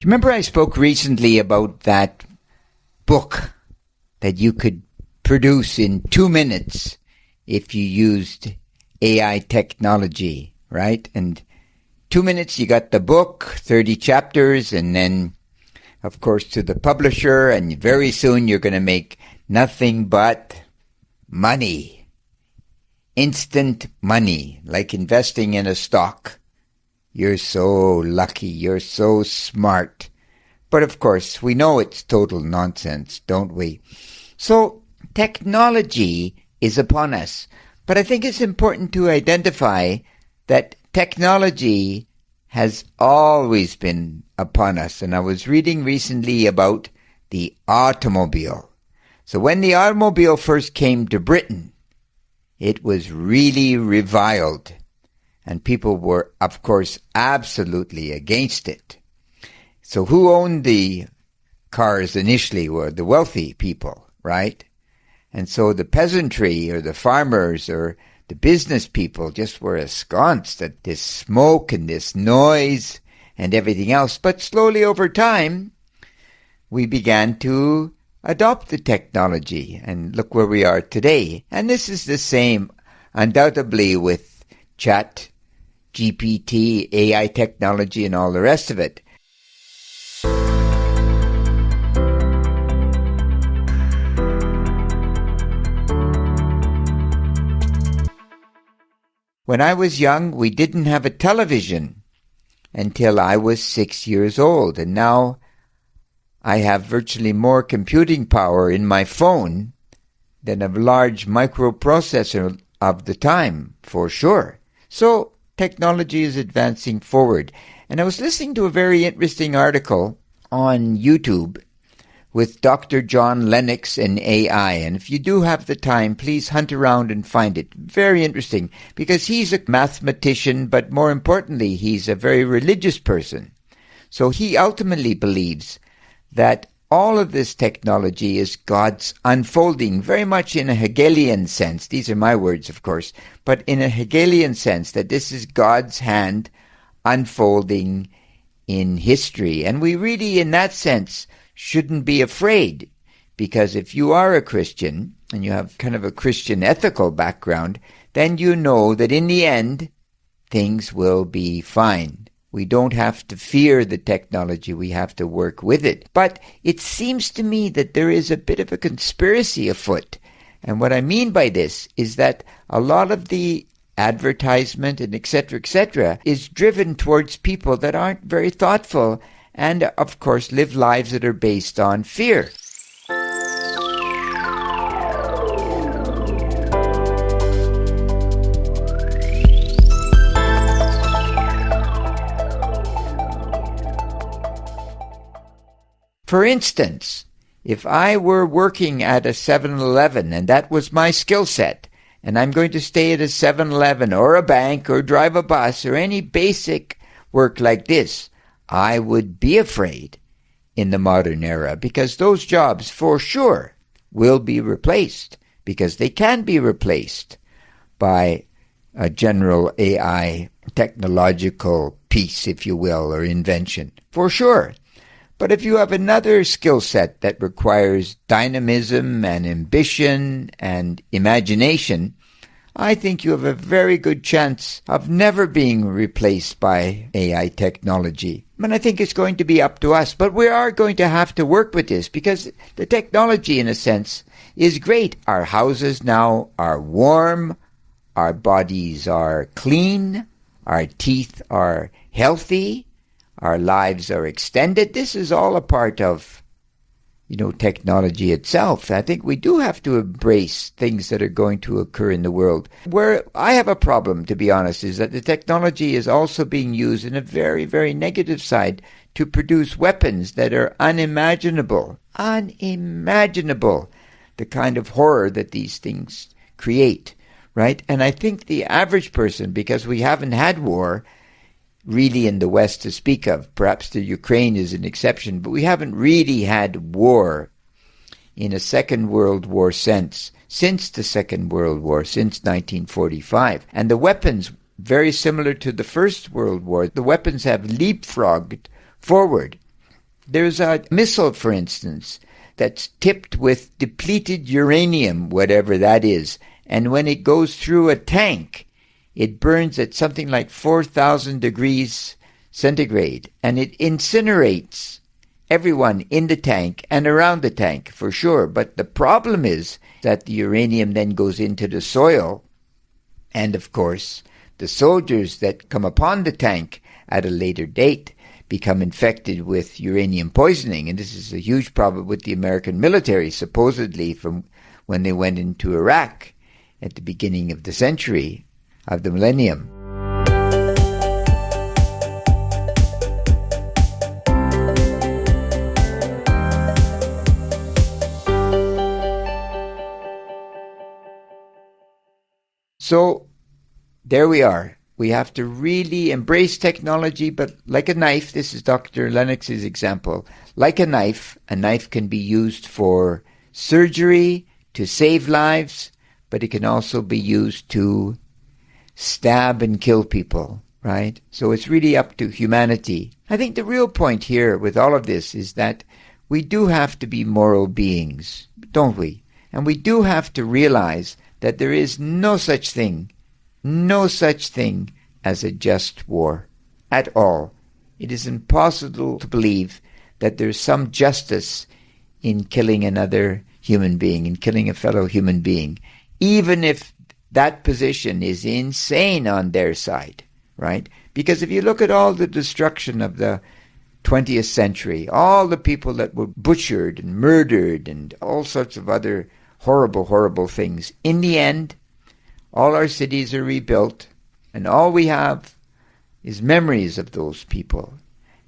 Remember I spoke recently about that book that you could produce in 2 minutes if you used AI technology, right? And 2 minutes you got the book, 30 chapters, and then, of course, to the publisher, and very soon you're going to make nothing but money. Instant money, like investing in a stock. You're so lucky, you're so smart. But of course, we know it's total nonsense, don't we? So, technology is upon us. But I think it's important to identify that technology has always been upon us. And I was reading recently about the automobile. So when the automobile first came to Britain, it was really reviled. And people were, of course, absolutely against it. So who owned the cars initially were the wealthy people, right? And so the peasantry or the farmers or the business people just were ensconced at this smoke and this noise and everything else. But slowly over time, we began to adopt the technology. And look where we are today. And this is the same, undoubtedly, with chat, GPT, AI technology, and all the rest of it. When I was young, we didn't have a television until I was 6 years old. And now I have virtually more computing power in my phone than a large microprocessor of the time, for sure. So technology is advancing forward. And I was listening to a very interesting article on YouTube with Dr. John Lennox and AI. And if you do have the time, please hunt around and find it. Very interesting, because he's a mathematician, but more importantly, he's a very religious person. So he ultimately believes that all of this technology is God's unfolding, very much in a Hegelian sense. These are my words, of course, but in a Hegelian sense, that this is God's hand unfolding in history. And we really, in that sense, shouldn't be afraid, because if you are a Christian and you have kind of a Christian ethical background, then you know that in the end, things will be fine. We don't have to fear the technology, we have to work with it. But it seems to me that there is a bit of a conspiracy afoot. And what I mean by this is that a lot of the advertisement and etc., is driven towards people that aren't very thoughtful and, of course, live lives that are based on fear. For instance, if I were working at a 7-Eleven and that was my skill set, and I'm going to stay at a 7-Eleven or a bank or drive a bus or any basic work like this, I would be afraid in the modern era, because those jobs for sure will be replaced, because they can be replaced by a general AI technological piece, if you will, or invention, for sure. But if you have another skill set that requires dynamism and ambition and imagination, I think you have a very good chance of never being replaced by AI technology. And I think it's going to be up to us. But we are going to have to work with this, because the technology, in a sense, is great. Our houses now are warm, our bodies are clean, our teeth are healthy, our lives are extended. This is all a part of, technology itself. I think we do have to embrace things that are going to occur in the world. Where I have a problem, to be honest, is that the technology is also being used in a very, very negative side to produce weapons that are unimaginable. Unimaginable. The kind of horror that these things create, right? And I think the average person, because we haven't had war really in the West to speak of. Perhaps the Ukraine is an exception, but we haven't really had war in a Second World War sense since the Second World War, since 1945. And the weapons, very similar to the First World War, the weapons have leapfrogged forward. There's a missile, for instance, that's tipped with depleted uranium, whatever that is. And when it goes through a tank, it burns at something like 4,000 degrees centigrade. And it incinerates everyone in the tank and around the tank, for sure. But the problem is that the uranium then goes into the soil. And, of course, the soldiers that come upon the tank at a later date become infected with uranium poisoning. And this is a huge problem with the American military, supposedly from when they went into Iraq at the beginning of the century, of the millennium. So there we are. We have to really embrace technology, but like a knife, this is Dr. Lennox's example, like a knife can be used for surgery, to save lives, but it can also be used to stab and kill people, right? So it's really up to humanity. I think the real point here with all of this is that we do have to be moral beings, don't we? And we do have to realize that there is no such thing as a just war at all. It is impossible to believe that there's some justice in killing another human being, in killing a fellow human being, even if that position is insane on their side, right? Because if you look at all the destruction of the 20th century, all the people that were butchered and murdered and all sorts of other horrible, horrible things, in the end, all our cities are rebuilt, and all we have is memories of those people.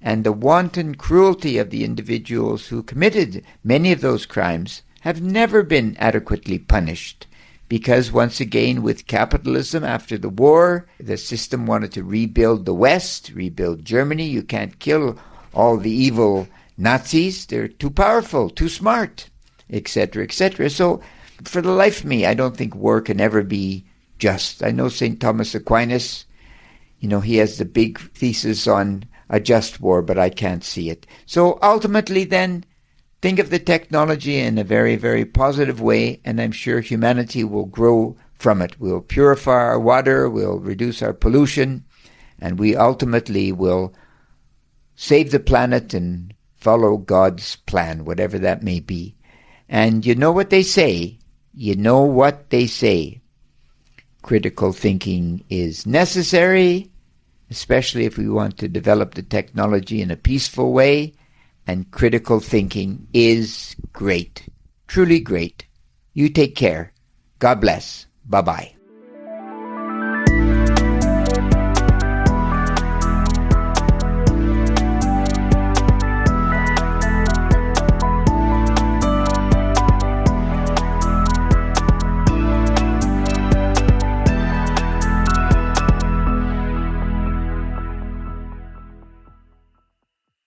And the wanton cruelty of the individuals who committed many of those crimes have never been adequately punished. Because once again, with capitalism after the war, the system wanted to rebuild the West, rebuild Germany. You can't kill all the evil Nazis. They're too powerful, too smart, etc., etc. So for the life of me, I don't think war can ever be just. I know St. Thomas Aquinas, he has the big thesis on a just war, but I can't see it. So ultimately then, think of the technology in a very, very positive way, and I'm sure humanity will grow from it. We'll purify our water, we'll reduce our pollution, and we ultimately will save the planet and follow God's plan, whatever that may be. And you know what they say? Critical thinking is necessary, especially if we want to develop the technology in a peaceful way. And critical thinking is great, truly great. You take care. God bless. Bye-bye.